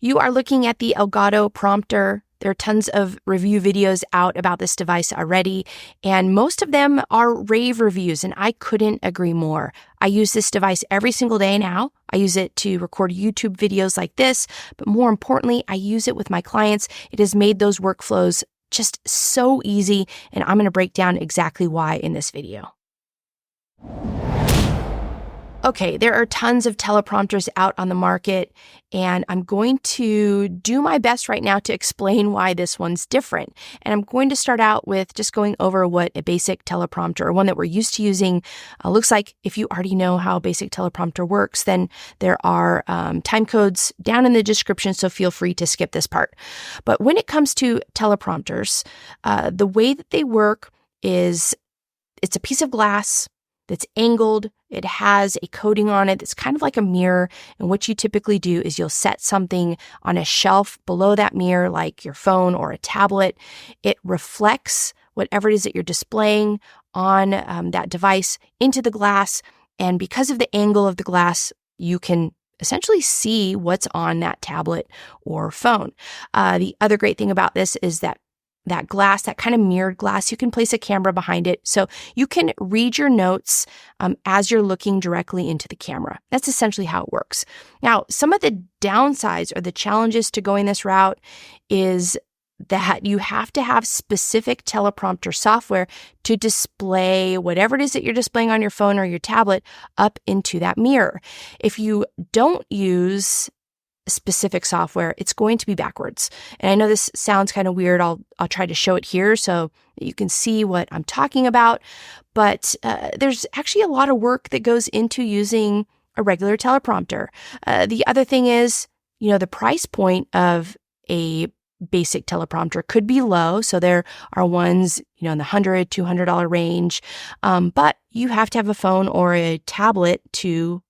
you are looking at the Elgato Prompter. There are tons of review videos out about this device already, and most of them are rave reviews, and I couldn't agree more. I use this device every single day now. I use it to record YouTube videos like this, but more importantly, I use it with my clients. It has made those workflows just so easy, and I'm going to break down exactly why in this video. Okay, there are tons of teleprompters out on the market, and I'm going to do my best right now to explain why this one's different. And I'm going to start out with just going over what a basic teleprompter, or one that we're used to using, looks like. If you already know how a basic teleprompter works, then there are time codes down in the description, so feel free to skip this part. But when it comes to teleprompters, the way that they work is it's a piece of glass that's angled. It has a coating on it that's kind of like a mirror. And what you typically do is you'll set something on a shelf below that mirror, like your phone or a tablet. It reflects whatever it is that you're displaying on that device into the glass. And because of the angle of the glass, you can essentially see what's on that tablet or phone. The other great thing about this is that glass, that kind of mirrored glass, you can place a camera behind it. So you can read your notes as you're looking directly into the camera. That's essentially how it works. Now, some of the downsides or the challenges to going this route is that you have to have specific teleprompter software to display whatever it is that you're displaying on your phone or your tablet up into that mirror. If you don't use specific software, it's going to be backwards. And I know this sounds kind of weird. I'll try to show it here so that you can see what I'm talking about. But there's actually a lot of work that goes into using a regular teleprompter. The other thing is, the price point of a basic teleprompter could be low. So there are ones, in the $100, $200 range. But you have to have a phone or a tablet to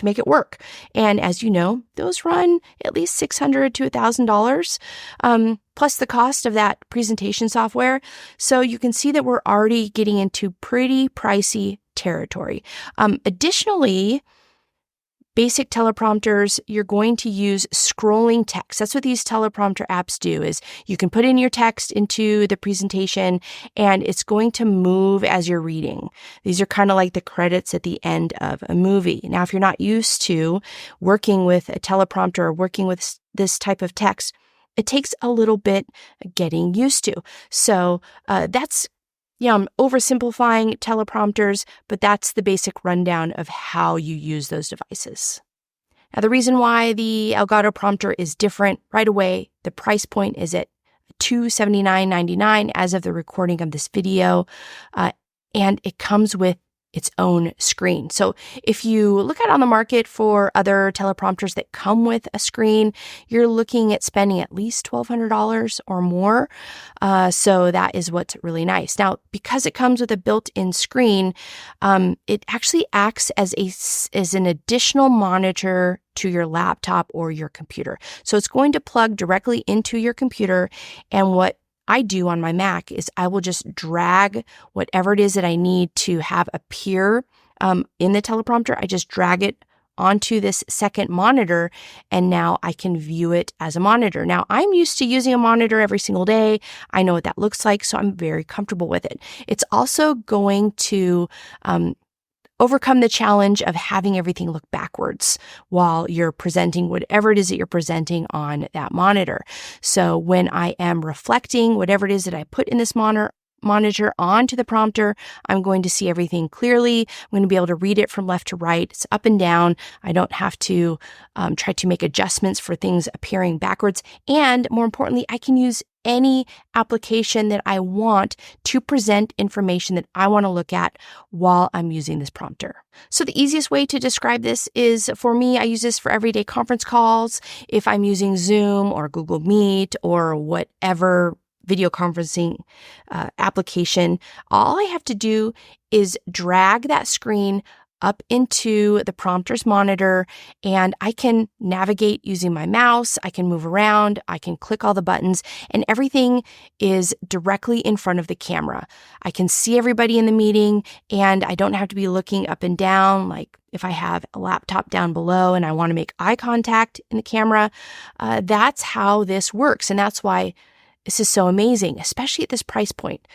make it work. And as you know, those run at least $600 to $1,000, plus the cost of that presentation software. So you can see that we're already getting into pretty pricey territory. Additionally, basic teleprompters, you're going to use scrolling text. That's what these teleprompter apps do, is you can put in your text into the presentation and it's going to move as you're reading. These are kind of like the credits at the end of a movie. Now, if you're not used to working with a teleprompter or working with this type of text, it takes a little bit getting used to. So that's I'm oversimplifying teleprompters, but that's the basic rundown of how you use those devices. Now, the reason why the Elgato Prompter is different right away, the price point is at $279.99 as of the recording of this video, and it comes with its own screen. So if you look out on the market for other teleprompters that come with a screen, you're looking at spending at least $1,200 or more. So that is what's really nice. Now, because it comes with a built-in screen, it actually acts as an additional monitor to your laptop or your computer. So it's going to plug directly into your computer, and what I do on my Mac is I will just drag whatever it is that I need to have appear in the teleprompter. I just drag it onto this second monitor, and now I can view it as a monitor. Now, I'm used to using a monitor every single day. I know what that looks like, so I'm very comfortable with it. It's also going to overcome the challenge of having everything look backwards while you're presenting whatever it is that you're presenting on that monitor. So when I am reflecting whatever it is that I put in this monitor onto the prompter, I'm going to see everything clearly. I'm going to be able to read it from left to right. It's up and down. I don't have to try to make adjustments for things appearing backwards. And more importantly, I can use any application that I want to present information that I want to look at while I'm using this prompter. So the easiest way to describe this is, for me, I use this for everyday conference calls. If I'm using Zoom or Google Meet or whatever video conferencing application, all I have to do is drag that screen up into the prompter's monitor, and I can navigate using my mouse. I can move around. I can click all the buttons, and everything is directly in front of the camera. I can see everybody in the meeting, and I don't have to be looking up and down. Like if I have a laptop down below and I want to make eye contact in the camera, that's how this works. And that's why this is so amazing, especially at this price point.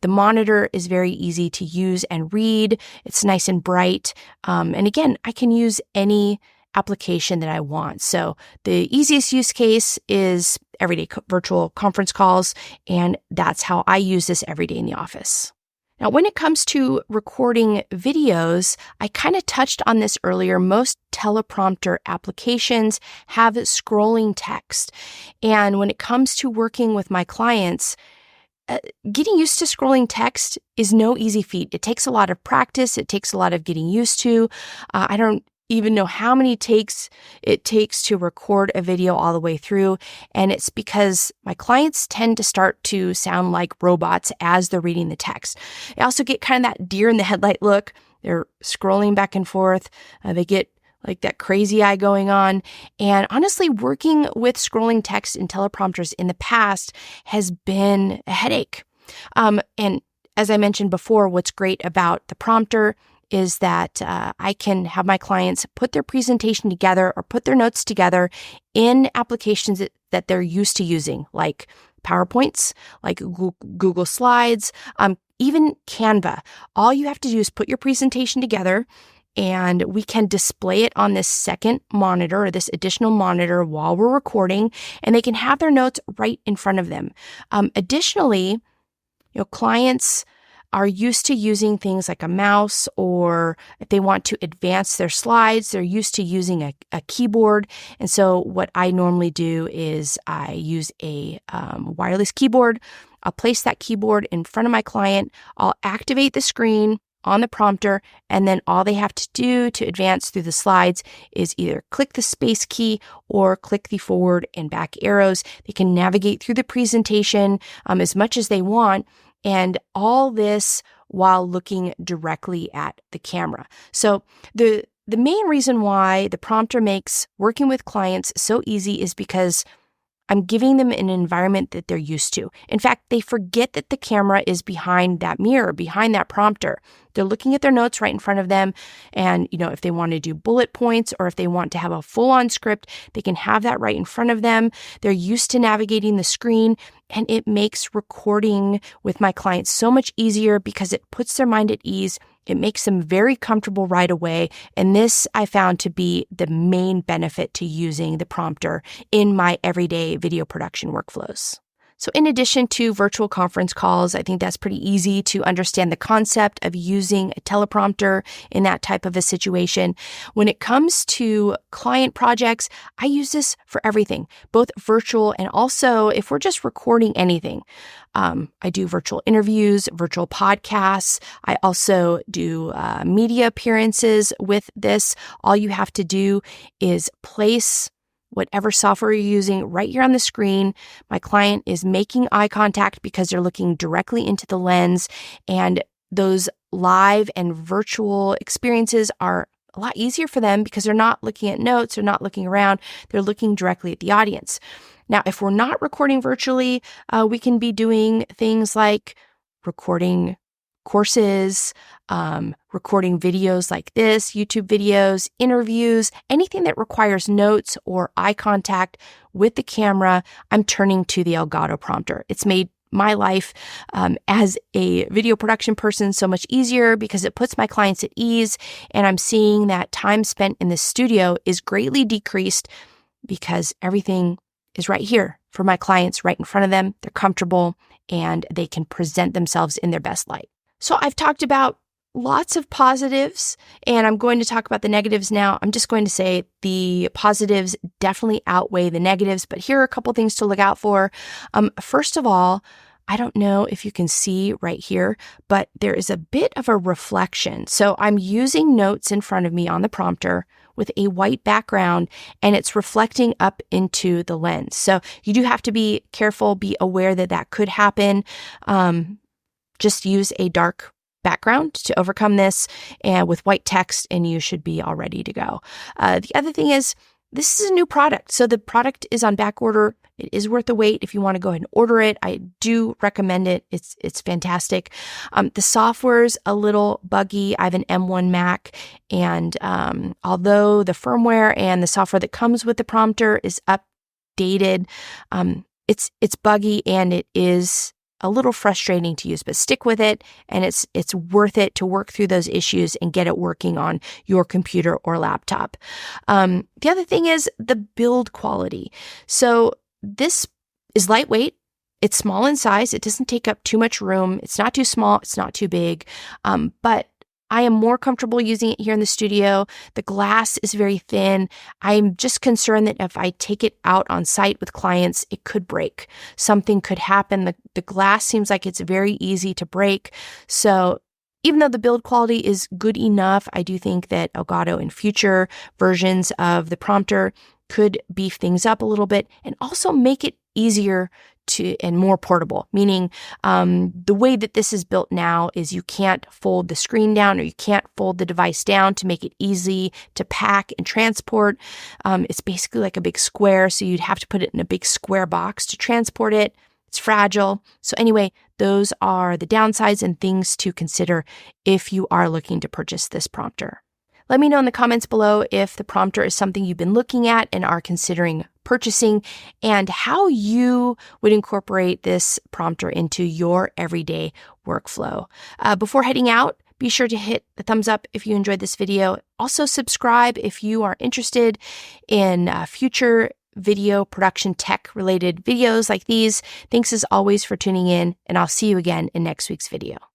The monitor is very easy to use and read. It's nice and bright. And again, I can use any application that I want. So the easiest use case is everyday virtual conference calls, and that's how I use this every day in the office. Now, when it comes to recording videos, I kind of touched on this earlier. Most teleprompter applications have scrolling text. And when it comes to working with my clients, getting used to scrolling text is no easy feat. It takes a lot of practice. It takes a lot of getting used to. I don't even know how many takes it takes to record a video all the way through. And it's because my clients tend to start to sound like robots as they're reading the text. I also get kind of that deer in the headlight look. They're scrolling back and forth. They get like that crazy eye going on. And honestly, working with scrolling text in teleprompters in the past has been a headache. And as I mentioned before, what's great about the prompter is that I can have my clients put their presentation together or put their notes together in applications that they're used to using, like PowerPoints, like Google Slides, even Canva. All you have to do is put your presentation together, and we can display it on this second monitor or this additional monitor while we're recording, and they can have their notes right in front of them. Additionally, clients are used to using things like a mouse, or if they want to advance their slides, they're used to using a keyboard. And so what I normally do is I use a wireless keyboard. I'll place that keyboard in front of my client. I'll activate the screen on the prompter, and then all they have to do to advance through the slides is either click the space key or click the forward and back arrows. They can navigate through the presentation as much as they want, and all this while looking directly at the camera. So the main reason why the prompter makes working with clients so easy is because I'm giving them an environment that they're used to. In fact, they forget that the camera is behind that mirror, behind that prompter. They're looking at their notes right in front of them. And, if they want to do bullet points or if they want to have a full-on script, they can have that right in front of them. They're used to navigating the screen, and it makes recording with my clients so much easier because it puts their mind at ease. It makes them very comfortable right away. And this I found to be the main benefit to using the prompter in my everyday video production workflows. So in addition to virtual conference calls, I think that's pretty easy to understand the concept of using a teleprompter in that type of a situation. When it comes to client projects, I use this for everything, both virtual and also if we're just recording anything. I do virtual interviews, virtual podcasts. I also do media appearances with this. All you have to do is place whatever software you're using right here on the screen. My client is making eye contact because they're looking directly into the lens, and those live and virtual experiences are a lot easier for them because they're not looking at notes, they're not looking around, they're looking directly at the audience. Now, if we're not recording virtually, we can be doing things like recording courses, recording videos like this, YouTube videos, interviews, anything that requires notes or eye contact with the camera, I'm turning to the Elgato Prompter. It's made my life as a video production person so much easier because it puts my clients at ease, and I'm seeing that time spent in the studio is greatly decreased because everything is right here for my clients, right in front of them. They're comfortable and they can present themselves in their best light. So I've talked about lots of positives, and I'm going to talk about the negatives now. I'm just going to say the positives definitely outweigh the negatives, but here are a couple things to look out for. First of all, I don't know if you can see right here, but there is a bit of a reflection. So I'm using notes in front of me on the prompter with a white background, and it's reflecting up into the lens. So you do have to be careful, be aware that that could happen. Just use a dark background to overcome this, and with white text, and you should be all ready to go. The other thing is, this is a new product. So the product is on back order. It is worth the wait if you want to go ahead and order it. I do recommend it. It's fantastic. The software's a little buggy. I have an M1 Mac, and although the firmware and the software that comes with the prompter is updated, it's buggy and it is a little frustrating to use, but stick with it, and it's worth it to work through those issues and get it working on your computer or laptop. The other thing is the build quality. So this is lightweight. It's small in size. It doesn't take up too much room. It's not too small. It's not too big. But I am more comfortable using it here in the studio. The glass is very thin. I'm just concerned that if I take it out on site with clients, it could break. Something could happen. The glass seems like it's very easy to break. So even though the build quality is good enough, I do think that Elgato in future versions of the prompter could beef things up a little bit and also make it easier and more portable, meaning the way that this is built now is you can't fold the screen down or you can't fold the device down to make it easy to pack and transport. It's basically like a big square, so you'd have to put it in a big square box to transport it. It's fragile. So anyway, those are the downsides and things to consider if you are looking to purchase this prompter. Let me know in the comments below if the prompter is something you've been looking at and are considering purchasing, and how you would incorporate this prompter into your everyday workflow. Before heading out, be sure to hit the thumbs up if you enjoyed this video. Also subscribe if you are interested in future video production tech related videos like these. Thanks as always for tuning in, and I'll see you again in next week's video.